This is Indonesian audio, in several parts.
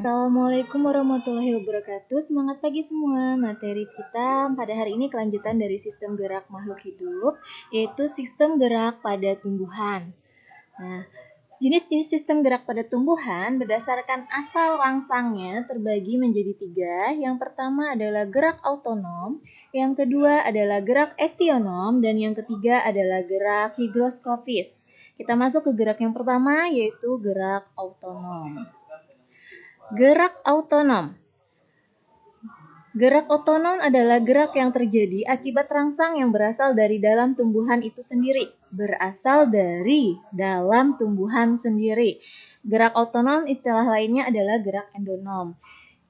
Assalamualaikum warahmatullahi wabarakatuh. Semangat pagi semua. Materi kita pada hari ini kelanjutan dari sistem gerak makhluk hidup, yaitu sistem gerak pada tumbuhan. Nah, jenis-jenis sistem gerak pada tumbuhan berdasarkan asal rangsangnya terbagi menjadi 3. Yang pertama adalah gerak autonom, yang kedua adalah gerak esionom, dan yang ketiga adalah gerak higroskopis. Kita masuk ke gerak yang pertama, yaitu gerak autonom. Gerak autonom. Gerak otonom adalah gerak yang terjadi akibat rangsang yang berasal dari dalam tumbuhan itu sendiri. Berasal dari dalam tumbuhan sendiri. Gerak otonom istilah lainnya adalah gerak endonom.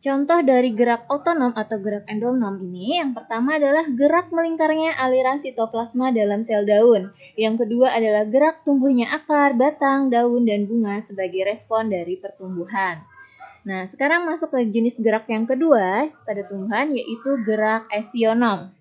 Contoh dari gerak otonom atau gerak endonom ini, yang pertama adalah gerak melingkarnya aliran sitoplasma dalam sel daun. Yang kedua adalah gerak tumbuhnya akar, batang, daun, dan bunga sebagai respon dari pertumbuhan. Nah, sekarang masuk ke jenis gerak yang kedua pada tumbuhan, yaitu gerak esionom.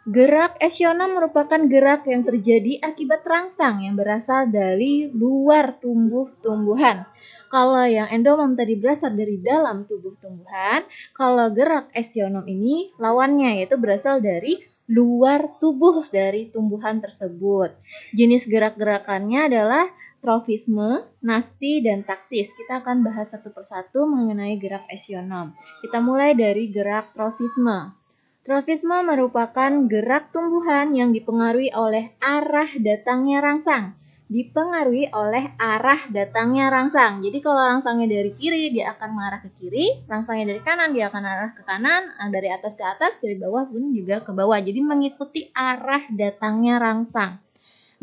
Gerak esionom merupakan gerak yang terjadi akibat rangsang yang berasal dari luar tumbuhan. Kalau yang endomom tadi berasal dari dalam tubuh tumbuhan, kalau gerak esionom ini lawannya, yaitu berasal dari luar tubuh dari tumbuhan tersebut. Jenis gerak-gerakannya adalah trofisme, nasti, dan taksis. Kita akan bahas satu persatu mengenai gerak esionom. Kita mulai dari gerak trofisme. Trofisme merupakan gerak tumbuhan yang dipengaruhi oleh arah datangnya rangsang. Dipengaruhi oleh arah datangnya rangsang. Jadi kalau rangsangnya dari kiri, dia akan mengarah ke kiri. Rangsangnya dari kanan, dia akan mengarah ke kanan. Dari atas ke atas, dari bawah pun juga ke bawah. Jadi mengikuti arah datangnya rangsang.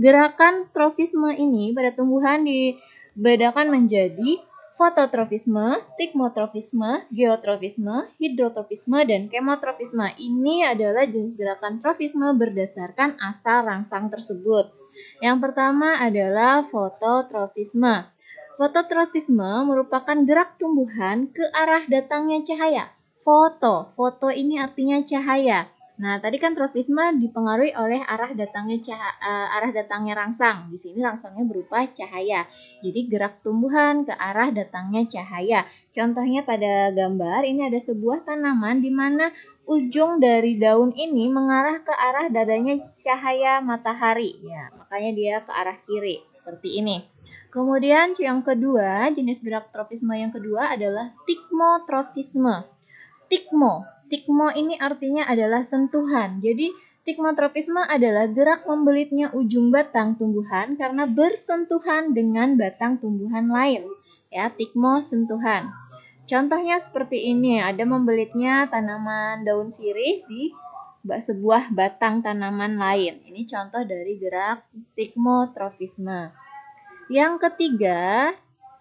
Gerakan trofisme ini pada tumbuhan dibedakan menjadi fototrofisme, tikmotrofisme, geotrofisme, hidrotrofisme, dan kemotrofisme. Ini adalah jenis gerakan trofisme berdasarkan asal rangsang tersebut. Yang pertama adalah fototrofisme. Fototrofisme merupakan gerak tumbuhan ke arah datangnya cahaya. Foto ini artinya cahaya. Nah, tadi kan trofisme dipengaruhi oleh arah datangnya rangsang. Di sini rangsangnya berupa cahaya. Jadi gerak tumbuhan ke arah datangnya cahaya. Contohnya pada gambar ini ada sebuah tanaman di mana ujung dari daun ini mengarah ke arah dadanya cahaya matahari. Ya, makanya dia ke arah kiri seperti ini. Kemudian yang kedua, jenis gerak trofisme yang kedua adalah tikmotrofisme. Tikmo ini artinya adalah sentuhan. Jadi tikmotrofisme adalah gerak membelitnya ujung batang tumbuhan karena bersentuhan dengan batang tumbuhan lain. Ya, tikmo sentuhan. Contohnya seperti ini, ada membelitnya tanaman daun sirih di sebuah batang tanaman lain. Ini contoh dari gerak tikmotrofisme. Yang ketiga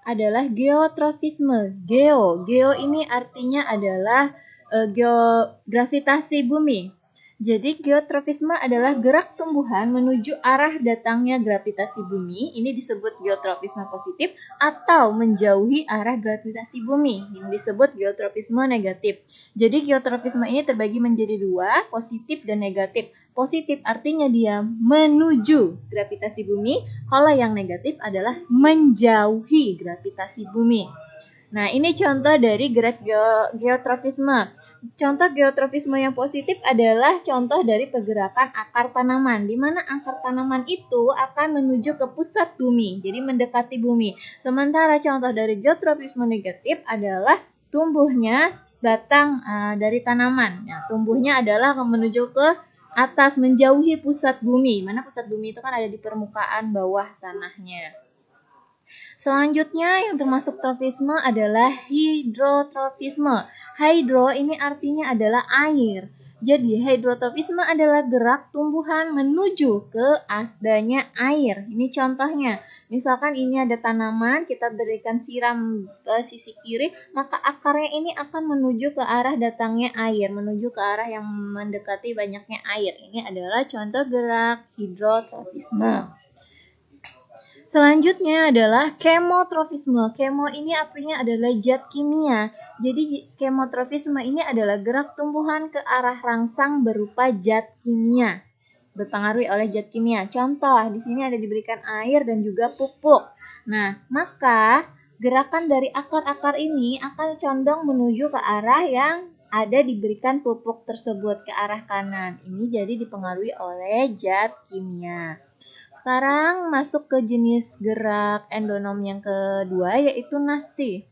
adalah geotrofisme. Geo ini artinya adalah geogravitasi bumi. Jadi geotrofisme adalah gerak tumbuhan menuju arah datangnya gravitasi bumi. Ini disebut geotrofisme positif atau menjauhi arah gravitasi bumi yang disebut geotrofisme negatif. Jadi geotrofisme ini terbagi menjadi 2, positif dan negatif. Positif artinya dia menuju gravitasi bumi, kalau yang negatif adalah menjauhi gravitasi bumi. Nah, ini contoh dari gerak geotrofisme. Contoh geotrofisme yang positif adalah contoh dari pergerakan akar tanaman, di mana akar tanaman itu akan menuju ke pusat bumi, jadi mendekati bumi. Sementara contoh dari geotrofisme negatif adalah tumbuhnya batang dari tanaman. Nah, tumbuhnya adalah menuju ke atas, menjauhi pusat bumi. Mana pusat bumi itu kan ada di permukaan bawah tanahnya. Selanjutnya yang termasuk trofisme adalah hidrotrofisme. Hydro ini artinya adalah air. Jadi hidrotrofisme adalah gerak tumbuhan menuju ke adanya air. Ini contohnya. Misalkan ini ada tanaman, kita berikan siram ke sisi kiri, maka akarnya ini akan menuju ke arah datangnya air, menuju ke arah yang mendekati banyaknya air. Ini adalah contoh gerak hidrotrofisme. Selanjutnya adalah kemotrofisme. Kemo ini artinya adalah zat kimia. Jadi kemotrofisme ini adalah gerak tumbuhan ke arah rangsang berupa zat kimia. Berpengaruh oleh zat kimia. Contoh, di sini ada diberikan air dan juga pupuk. Nah, maka Gerakan dari akar-akar ini akan condong menuju ke arah yang ada diberikan pupuk tersebut, ke arah kanan. Ini jadi dipengaruhi oleh zat kimia. Sekarang masuk ke jenis gerak endonom yang kedua, yaitu nasti.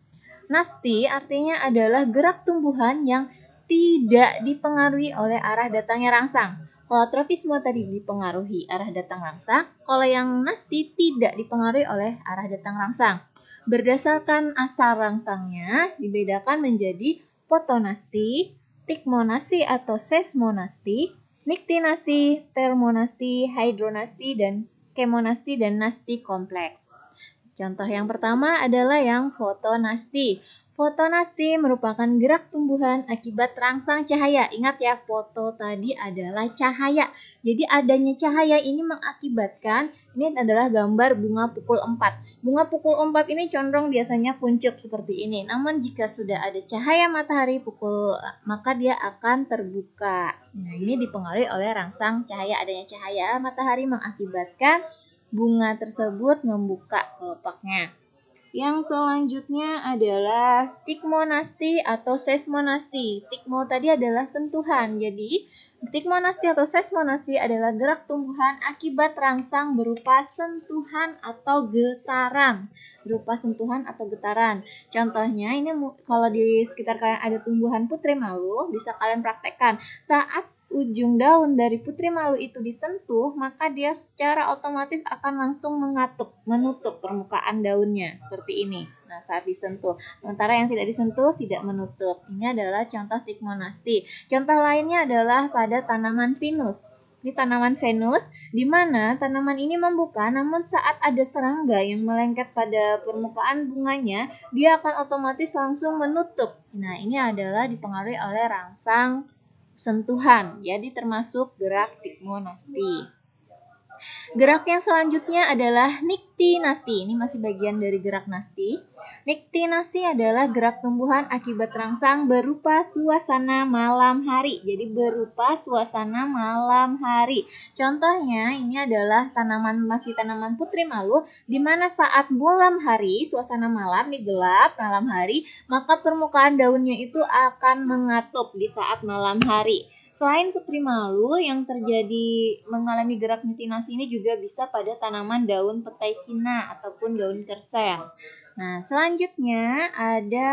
Nasti artinya adalah gerak tumbuhan yang tidak dipengaruhi oleh arah datangnya rangsang. Kalau tropisme tadi dipengaruhi arah datang rangsang, kalau yang nasti tidak dipengaruhi oleh arah datang rangsang. Berdasarkan asal rangsangnya dibedakan menjadi fotonasti, tikmonasti atau seismonasti, niktinasti, termonasti, hidronasti, dan kemonasti, dan nasti kompleks. Contoh yang pertama adalah yang fotonasti. Fotonasti merupakan gerak tumbuhan akibat rangsang cahaya. Ingat ya, foto tadi adalah cahaya. Jadi adanya cahaya ini mengakibatkan, ini adalah gambar bunga pukul 4. Bunga pukul 4 ini condong biasanya kuncup seperti ini. Namun jika sudah ada cahaya matahari maka dia akan terbuka. Nah, ini dipengaruhi oleh rangsang cahaya. Adanya cahaya matahari mengakibatkan bunga tersebut membuka kelopaknya. Yang selanjutnya adalah tikmonasti atau seismonasti. Tikmo tadi adalah sentuhan. Jadi, tikmonasti atau seismonasti adalah gerak tumbuhan akibat rangsang berupa sentuhan atau getaran. Contohnya, ini kalau di sekitar kalian ada tumbuhan putri malu, bisa kalian praktekkan. Saat ujung daun dari putri malu itu disentuh, maka dia secara otomatis akan langsung menutup permukaan daunnya seperti ini. Nah, saat disentuh. Sementara yang tidak disentuh tidak menutup. Ini adalah contoh tikmonasti. Contoh lainnya adalah pada tanaman Venus. Ini tanaman Venus, di mana tanaman ini membuka, namun saat ada serangga yang melengket pada permukaan bunganya, dia akan otomatis langsung menutup. Nah, ini adalah dipengaruhi oleh rangsang sentuhan, jadi termasuk gerak tikmonasti. Gerak yang selanjutnya adalah niktinasti. Ini masih bagian dari gerak nasti. Niktinasti adalah gerak tumbuhan akibat rangsang berupa suasana malam hari. Jadi berupa suasana malam hari. Contohnya ini adalah masih tanaman putri malu, di mana saat malam hari, suasana malam gelap malam hari, maka permukaan daunnya itu akan mengatup di saat malam hari. Selain putri malu, yang terjadi mengalami gerak niktinasi ini juga bisa pada tanaman daun petai Cina ataupun daun kerseng. Nah, selanjutnya ada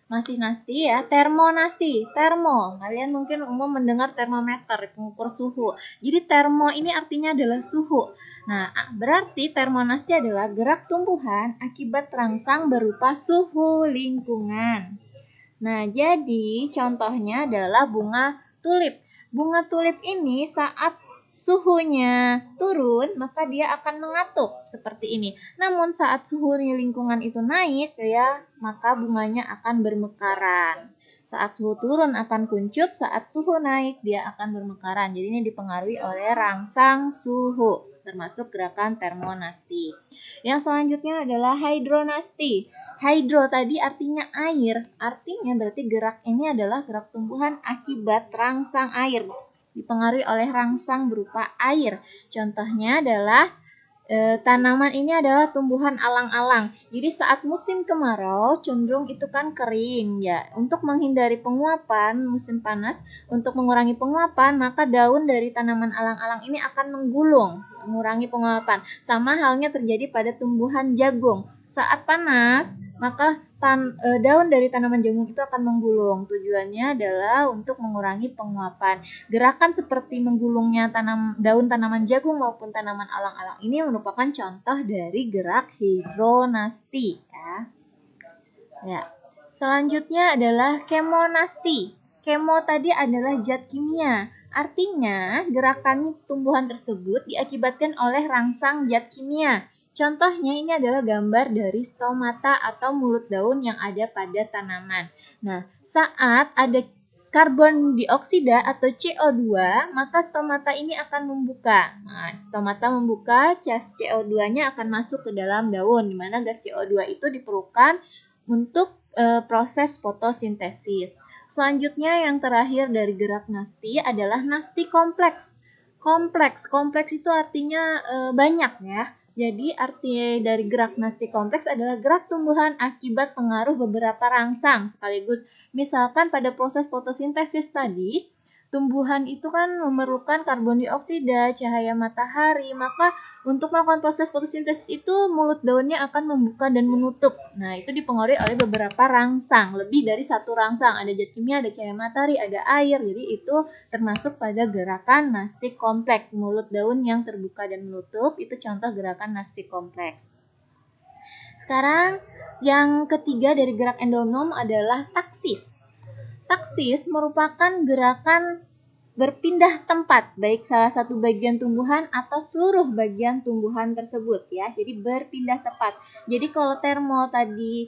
masih nasti ya, termonasti. Termo, kalian mungkin umum mendengar termometer, pengukur suhu. Jadi termo ini artinya adalah suhu. Nah, berarti termonasti adalah gerak tumbuhan akibat rangsang berupa suhu lingkungan. Nah, jadi contohnya adalah bunga tulip. Bunga tulip ini saat suhunya turun, maka dia akan mengatup seperti ini. Namun saat suhu lingkungan itu naik, maka bunganya akan bermekaran. Saat suhu turun akan kuncup, saat suhu naik dia akan bermekaran. Jadi ini dipengaruhi oleh rangsang suhu, termasuk gerakan termonasti. Yang selanjutnya adalah hidronasti. Hydro tadi artinya air, artinya berarti gerak ini adalah gerak tumbuhan akibat rangsang air, dipengaruhi oleh rangsang berupa air. Contohnya adalah tanaman ini adalah tumbuhan alang-alang. Jadi saat musim kemarau cenderung itu kan kering ya. Untuk menghindari penguapan musim panas, untuk mengurangi penguapan, maka daun dari tanaman alang-alang ini akan menggulung, mengurangi penguapan. Sama halnya terjadi pada tumbuhan jagung. Saat panas, maka daun dari tanaman jagung itu akan menggulung. Tujuannya adalah untuk mengurangi penguapan. Gerakan seperti menggulungnya daun tanaman jagung maupun tanaman alang-alang ini merupakan contoh dari gerak hidronasti. Ya. Selanjutnya adalah kemonasti. Kemo tadi adalah zat kimia. Artinya, gerakan tumbuhan tersebut diakibatkan oleh rangsang zat kimia. Contohnya ini adalah gambar dari stomata atau mulut daun yang ada pada tanaman. Nah, saat ada karbon dioksida atau CO2, maka stomata ini akan membuka. Nah, stomata membuka, gas CO2-nya akan masuk ke dalam daun, di mana gas CO2 itu diperlukan untuk proses fotosintesis. Selanjutnya yang terakhir dari gerak nasti adalah nasti kompleks. Kompleks itu artinya banyak ya. Jadi arti dari gerak nasti kompleks adalah gerak tumbuhan akibat pengaruh beberapa rangsang sekaligus. Misalkan pada proses fotosintesis tadi, tumbuhan itu kan memerlukan karbon dioksida, cahaya matahari, maka untuk melakukan proses fotosintesis itu mulut daunnya akan membuka dan menutup. Nah, itu dipengaruhi oleh beberapa rangsang, lebih dari satu rangsang. Ada zat kimia, ada cahaya matahari, ada air. Jadi itu termasuk pada gerakan nasti kompleks. Mulut daun yang terbuka dan menutup itu contoh gerakan nasti kompleks. Sekarang yang ketiga dari gerak endonom adalah taksis. Taksis merupakan gerakan berpindah tempat, baik salah satu bagian tumbuhan atau seluruh bagian tumbuhan tersebut ya. Jadi berpindah tempat. Jadi kalau termo tadi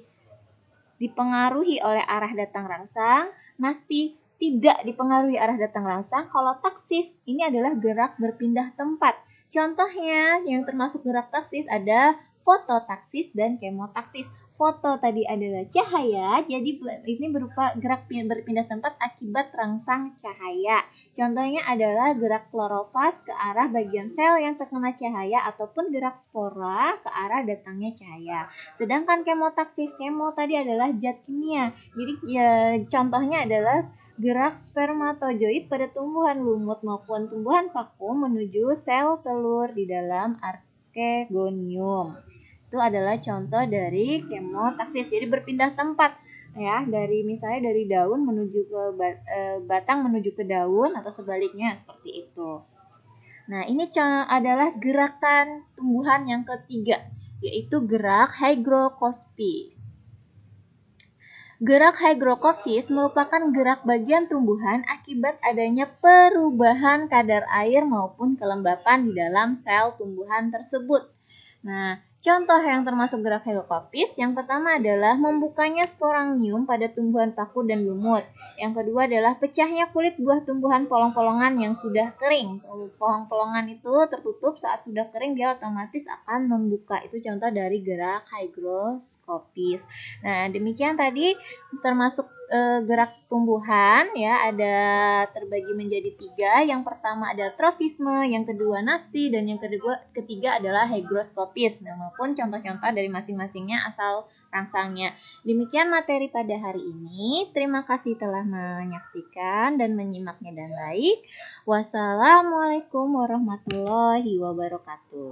dipengaruhi oleh arah datang rangsang, nasti tidak dipengaruhi arah datang rangsang. Kalau taksis ini adalah gerak berpindah tempat. Contohnya yang termasuk gerak taksis ada fototaksis dan kemotaksis. Foto tadi adalah cahaya, jadi ini berupa gerak berpindah tempat akibat rangsang cahaya. Contohnya adalah gerak klorofas ke arah bagian sel yang terkena cahaya ataupun gerak spora ke arah datangnya cahaya. Sedangkan kemotaksis, kemo tadi adalah zat kimia. Jadi contohnya adalah gerak spermatozoid pada tumbuhan lumut maupun tumbuhan vakum menuju sel telur di dalam archegonium. Itu adalah contoh dari kemotaksis. Jadi berpindah tempat ya, dari misalnya dari daun menuju ke batang menuju ke daun atau sebaliknya seperti itu. Nah, ini adalah gerakan tumbuhan yang ketiga, yaitu gerak hygrocospis. Gerak hygrocospis merupakan gerak bagian tumbuhan akibat adanya perubahan kadar air maupun kelembapan di dalam sel tumbuhan tersebut. Nah, contoh yang termasuk gerak hygrocospis yang pertama adalah membukanya sporangium pada tumbuhan paku dan lumut. Yang kedua adalah pecahnya kulit buah tumbuhan polong-polongan yang sudah kering. Polong-polongan itu tertutup saat sudah kering, dia otomatis akan membuka. Itu contoh dari gerak hygrocospis. Nah, demikian tadi termasuk gerak tumbuhan ya, ada terbagi menjadi 3. Yang pertama ada trofisme, yang kedua nasti, dan yang ketiga adalah hygroskopis. Nah, maupun contoh-contoh dari masing-masingnya asal rangsangnya. Demikian materi pada hari ini. Terima kasih telah menyaksikan dan menyimaknya dengan baik. Wassalamualaikum warahmatullahi wabarakatuh.